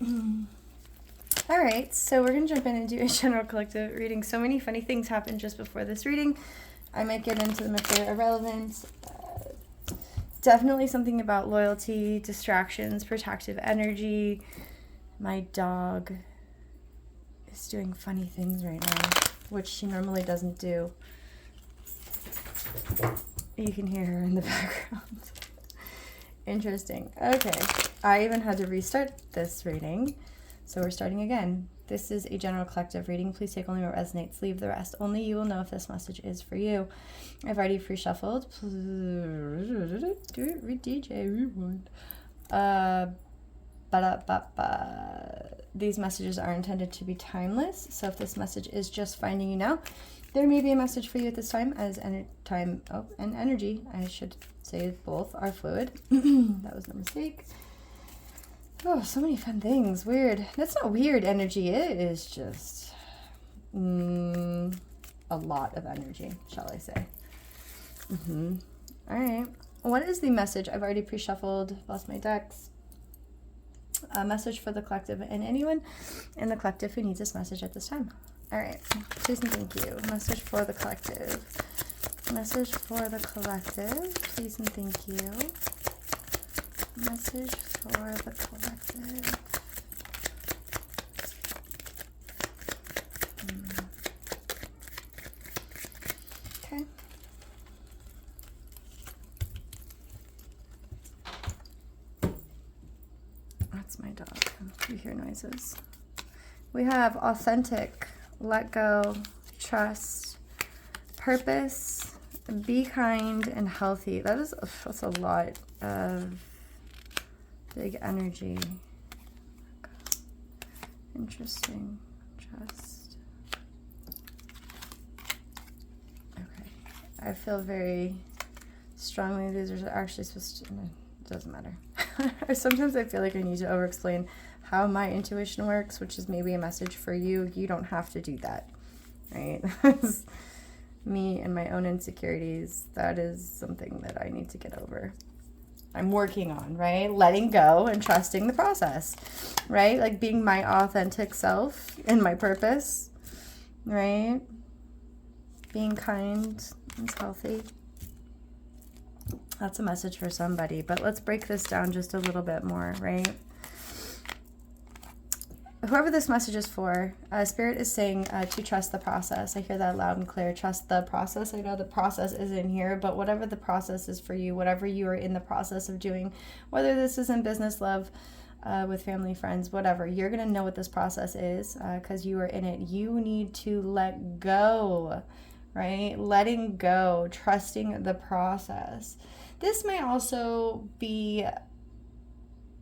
All right, so we're going to jump in and do a general collective reading. So many funny things happened just before this reading. I might get into them if they're irrelevant. Definitely something about loyalty, distractions, protective energy. My dog is doing funny things right now, which she normally doesn't do. You can hear her in the background. Interesting. Okay, I even had to restart this reading. So we're starting again. This is a general collective reading. Please take only what resonates, leave the rest. Only you will know if this message is for you. I've already pre-shuffled. DJ rewind. These messages are intended to be timeless. So if this message is just finding you now, there may be a message for you at this time as time and energy. I should say both are fluid. That was no mistake. Oh, so many fun things. Weird. That's not weird energy. It is just a lot of energy, shall I say. All right. What is the message? I've already pre-shuffled, lost my decks. A message for the collective and anyone in the collective who needs this message at this time. All right. Please and thank you. Message for the collective. Message for the collective. Please and thank you. Message for the collective. Okay. That's my dog. You hear noises. We have authentic, let go, trust, purpose, be kind, and healthy. That's a lot of big energy. Interesting. Trust. Okay. I feel very strongly these are actually supposed to, it doesn't matter. Sometimes I feel like I need to over-explain how my intuition works, which is maybe a message for you. You don't have to do that, right? Me and my own insecurities, that is something that I need to get over. I'm working on, right? Letting go and trusting the process, right? Like being my authentic self in my purpose, right? Being kind and healthy. That's a message for somebody, but let's break this down just a little bit more, right? Whoever this message is for, Spirit is saying to trust the process. I hear that loud and clear. Trust the process. I know the process is in here, but whatever the process is for you, whatever you are in the process of doing, whether this is in business, love, with family, friends, whatever, you're going to know what this process is because you are in it. You need to let go, right? Letting go, trusting the process. This may also be,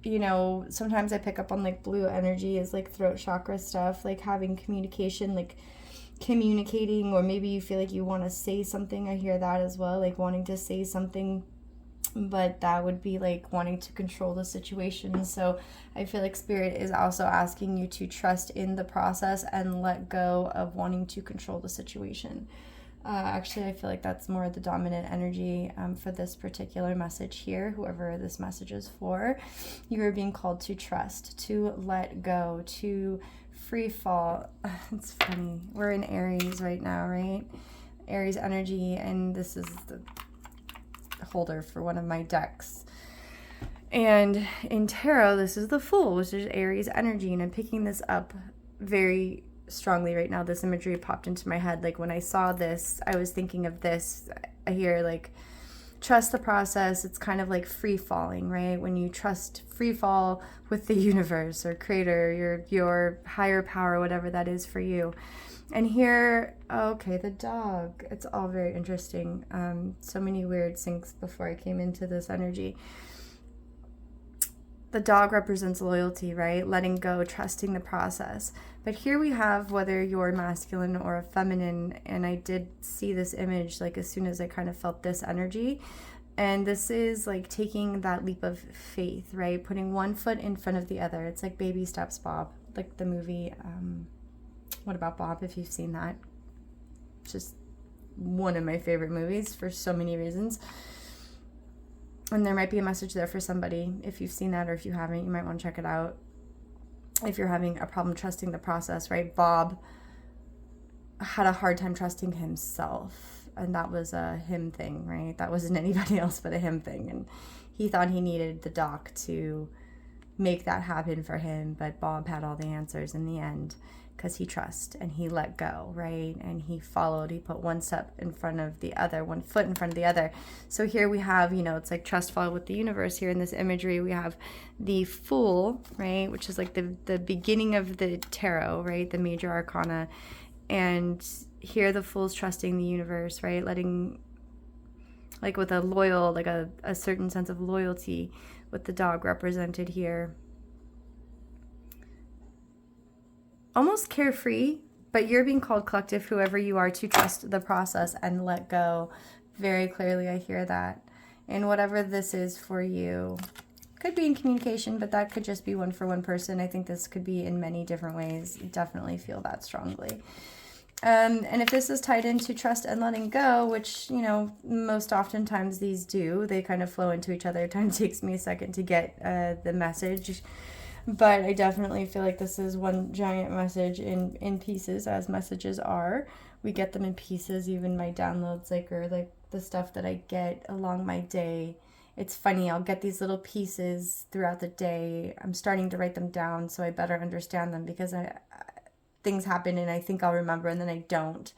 you know, sometimes I pick up on like blue energy is like throat chakra stuff, like having communication, like communicating, or maybe you feel like you want to say something. I hear that as well, like wanting to say something, but that would be like wanting to control the situation. So I feel like Spirit is also asking you to trust in the process and let go of wanting to control the situation. Actually, I feel like that's more the dominant energy for this particular message here. Whoever this message is for, you are being called to trust, to let go, to free fall. It's funny. We're in Aries right now, right? Aries energy, and this is the holder for one of my decks. And in tarot, this is the Fool, which is Aries energy, and I'm picking this up very strongly right now. This imagery popped into my head. Like when I saw this, I was thinking of this. I hear like trust the process. It's kind of like free falling, right? When you trust free fall with the universe or creator, your higher power, whatever that is for you. And here, okay, the dog. It's all very interesting. So many weird syncs before I came into this energy. The dog represents loyalty, right? Letting go, trusting the process. But here we have whether you're masculine or feminine, and I did see this image like as soon as I kind of felt this energy. And this is like taking that leap of faith, right? Putting one foot in front of the other. It's like baby steps, Bob, like the movie. What About Bob, if you've seen that? Just one of my favorite movies for so many reasons. And there might be a message there for somebody. If you've seen that or if you haven't, you might want to check it out. if you're having a problem trusting the process, right? Bob had a hard time trusting himself, and that was a him thing, right? That wasn't anybody else but a him thing. And he thought he needed the doc to make that happen for him, but Bob had all the answers in the end because he trusted and he let go, right? And he followed, he put one step in front of the other, one foot in front of the other. So here we have, it's like trust follow with the universe. Here in this imagery, we have the Fool, right? Which is like the beginning of the tarot, right? The major arcana. And here the Fool's trusting the universe, right? Letting, like with a loyal, like a certain sense of loyalty, with the dog represented here. Almost carefree, but you're being called, collective, whoever you are, to trust the process and let go. Very clearly, I hear that. And whatever this is for you, could be in communication, but that could just be one for one person. I think this could be in many different ways. Definitely feel that strongly. And if this is tied into trust and letting go, which, most oftentimes these do, they kind of flow into each other. It kind of takes me a second to get the message, but I definitely feel like this is one giant message in pieces, as messages are. We get them in pieces, even my downloads, or the stuff that I get along my day. It's funny, I'll get these little pieces throughout the day. I'm starting to write them down so I better understand them, because things happen and I think I'll remember and then I don't.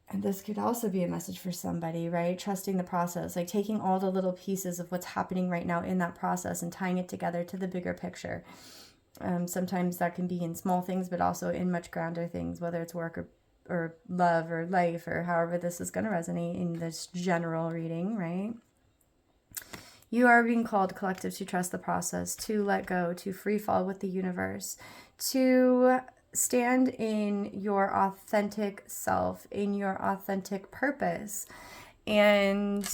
And this could also be a message for somebody, right? Trusting the process, like taking all the little pieces of what's happening right now in that process and tying it together to the bigger picture. Sometimes that can be in small things, but also in much grander things, whether it's work or love or life, or however this is going to resonate in this general reading, right? You are being called, collective, to trust the process, to let go, to free fall with the universe, to stand in your authentic self, in your authentic purpose. And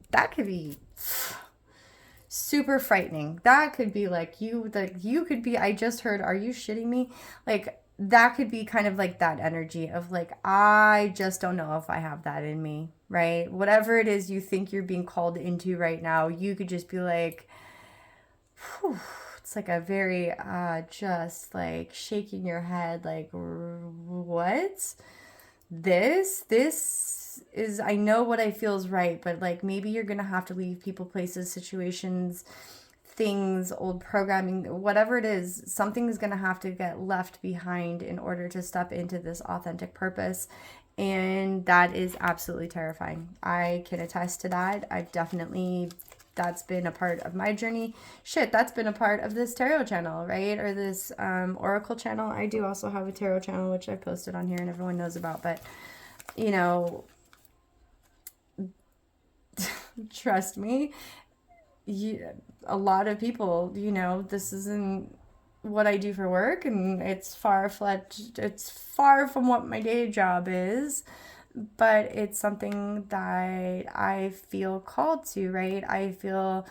that could be super frightening. That could be you could be, I just heard, are you shitting me? That could be kind of like that energy of I just don't know if I have that in me, right? Whatever it is you think you're being called into right now, you could just be like, whew. It's like a very, just shaking your head, what? This is, I know what I feel is right, but maybe you're going to have to leave people, places, situations, things, old programming, whatever it is, something is going to have to get left behind in order to step into this authentic purpose. And that is absolutely terrifying. I can attest to that. That's been a part of my journey. That's been a part of this tarot channel, right? Or this oracle channel. I do also have a tarot channel, which I posted on here and everyone knows about. But, trust me, a lot of people, this isn't what I do for work, and it's far-fetched. It's far from what my day job is. But it's something that I feel called to, right? I feel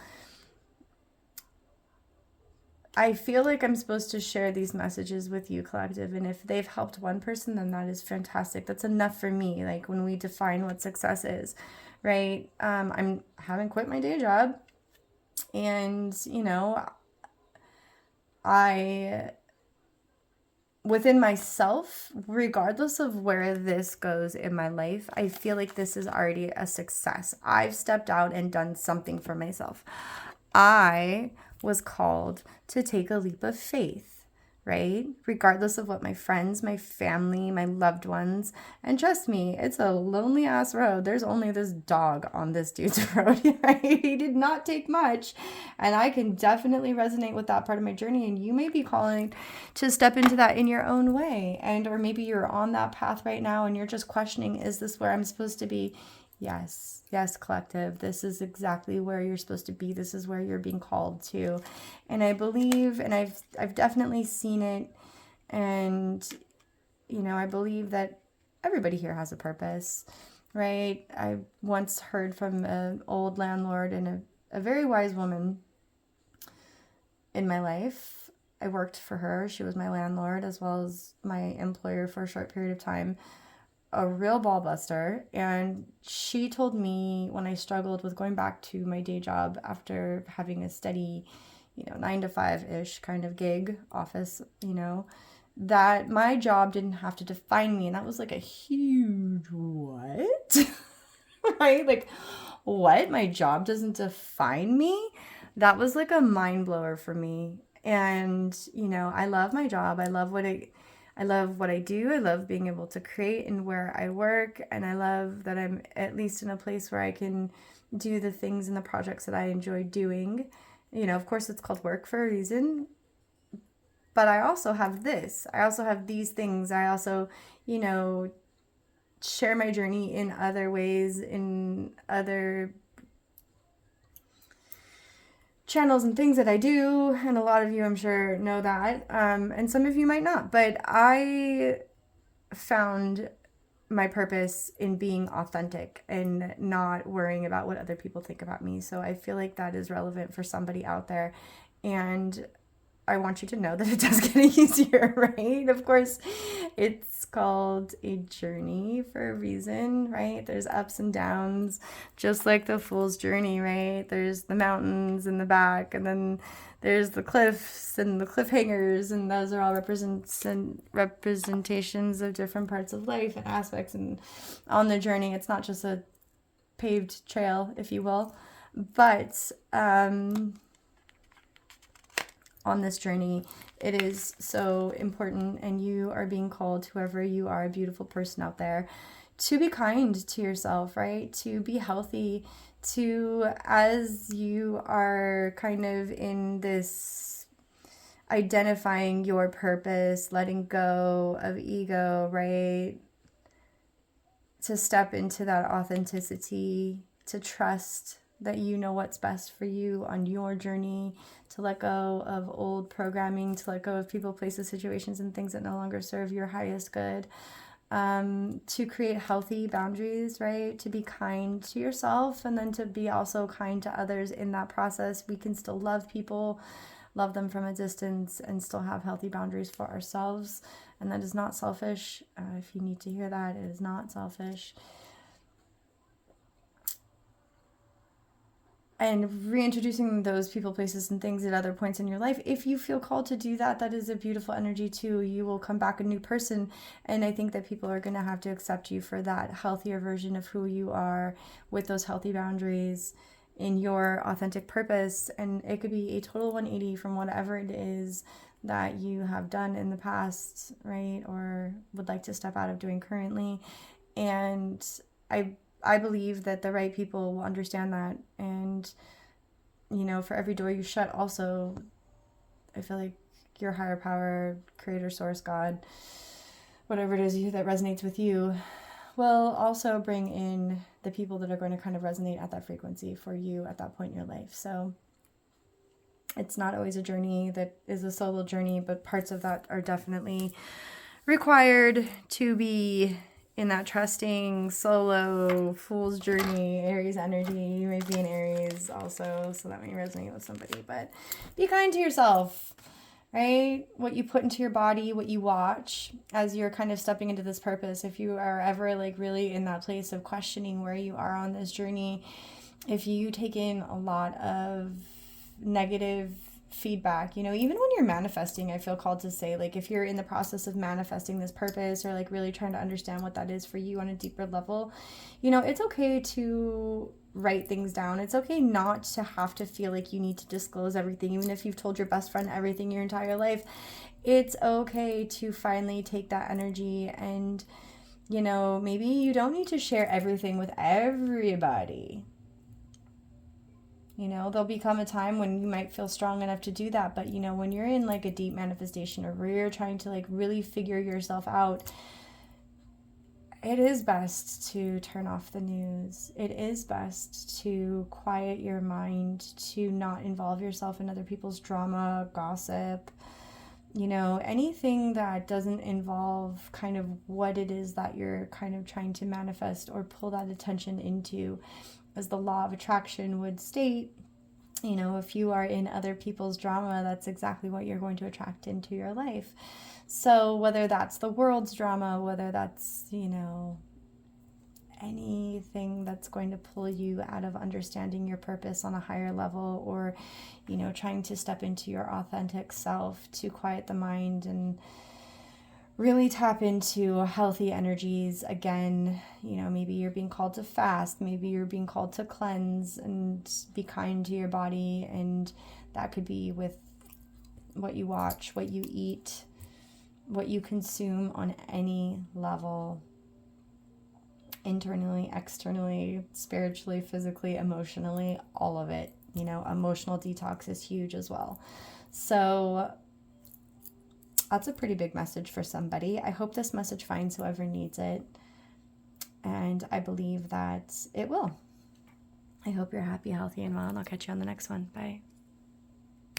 like I'm supposed to share these messages with you, collective. And if they've helped one person, then that is fantastic. That's enough for me. When we define what success is, right? I haven't quit my day job. And, within myself, regardless of where this goes in my life, I feel like this is already a success. I've stepped out and done something for myself. I was called to take a leap of faith, right? Regardless of what my friends, my family, my loved ones, and trust me, it's a lonely ass road. There's only this dog on this dude's road, right? He did not take much, and I can definitely resonate with that part of my journey. And you may be calling to step into that in your own way, or maybe you're on that path right now and you're just questioning, is this where I'm supposed to be? Yes, collective. This is exactly where you're supposed to be. This is where you're being called to. And I believe, and I've definitely seen it, and I believe that everybody here has a purpose, right? I once heard from an old landlord and a very wise woman in my life. I worked for her. She was my landlord as well as my employer for a short period of time. A real ball buster. And she told me when I struggled with going back to my day job after having a steady, 9 to 5-ish kind of gig office, that my job didn't have to define me. And that was like a huge what? Right? Like, what? My job doesn't define me? That was like a mind blower for me. And, I love my job. I love what I do. I love being able to create and where I work. And I love that I'm at least in a place where I can do the things and the projects that I enjoy doing. Of course, it's called work for a reason. But I also have this. I also have these things. I also, share my journey in other ways, in other channels and things that I do. And a lot of you, I'm sure, know that. And some of you might not. But I found my purpose in being authentic and not worrying about what other people think about me. So I feel like that is relevant for somebody out there. And I want you to know that it does get easier, right? Of course, it's called a journey for a reason, right? There's ups and downs, just like the fool's journey, right? There's the mountains in the back, and then there's the cliffs and the cliffhangers, and those are all representations of different parts of life and aspects. And on the journey, it's not just a paved trail, if you will, but on this journey, it is so important, and you are being called, whoever you are, a beautiful person out there, to be kind to yourself, right? To be healthy, as you are kind of in this identifying your purpose, letting go of ego, right? To step into that authenticity, to trust that you know what's best for you on your journey, to let go of old programming, to let go of people, places, situations, and things that no longer serve your highest good, to create healthy boundaries, right? To be kind to yourself, and then to be also kind to others in that process. We can still love people, love them from a distance, and still have healthy boundaries for ourselves. And that is not selfish. If you need to hear that, it is not selfish. And reintroducing those people, places, and things at other points in your life. If you feel called to do that, that is a beautiful energy too. You will come back a new person. And I think that people are going to have to accept you for that healthier version of who you are, with those healthy boundaries in your authentic purpose. And it could be a total 180 from whatever it is that you have done in the past, right? Or would like to step out of doing currently. And I believe that the right people will understand that. And, for every door you shut also, I feel like your higher power, creator, source, God, whatever it is that resonates with you, will also bring in the people that are going to kind of resonate at that frequency for you at that point in your life. So it's not always a journey that is a solo journey, but parts of that are definitely required to be in that trusting, solo, fool's journey, Aries energy. You may be in Aries also, so that may resonate with somebody. But be kind to yourself, right? What you put into your body, what you watch as you're kind of stepping into this purpose. If you are ever like really in that place of questioning where you are on this journey, if you take in a lot of negative feedback, even when you're manifesting, I feel called to say, like, if you're in the process of manifesting this purpose, or like really trying to understand what that is for you on a deeper level, it's okay to write things down. It's okay not to have to feel like you need to disclose everything, even if you've told your best friend everything your entire life. It's okay to finally take that energy, and maybe you don't need to share everything with everybody. There'll become a time when you might feel strong enough to do that. But, when you're in like a deep manifestation, or where you're trying to like really figure yourself out, it is best to turn off the news. It is best to quiet your mind, to not involve yourself in other people's drama, gossip, anything that doesn't involve kind of what it is that you're kind of trying to manifest or pull that attention into. As the law of attraction would state, if you are in other people's drama, that's exactly what you're going to attract into your life. So whether that's the world's drama, whether that's, anything that's going to pull you out of understanding your purpose on a higher level, or, you know, trying to step into your authentic self to quiet the mind and really tap into healthy energies again. You know, maybe you're being called to fast, maybe you're being called to cleanse and be kind to your body, and that could be with what you watch, what you eat, what you consume on any level, internally, externally, spiritually, physically, emotionally, all of it. You know, emotional detox is huge as well. So that's a pretty big message for somebody. I hope this message finds whoever needs it, and I believe that it will. I hope you're happy, healthy, and well, and I'll catch you on the next one. Bye.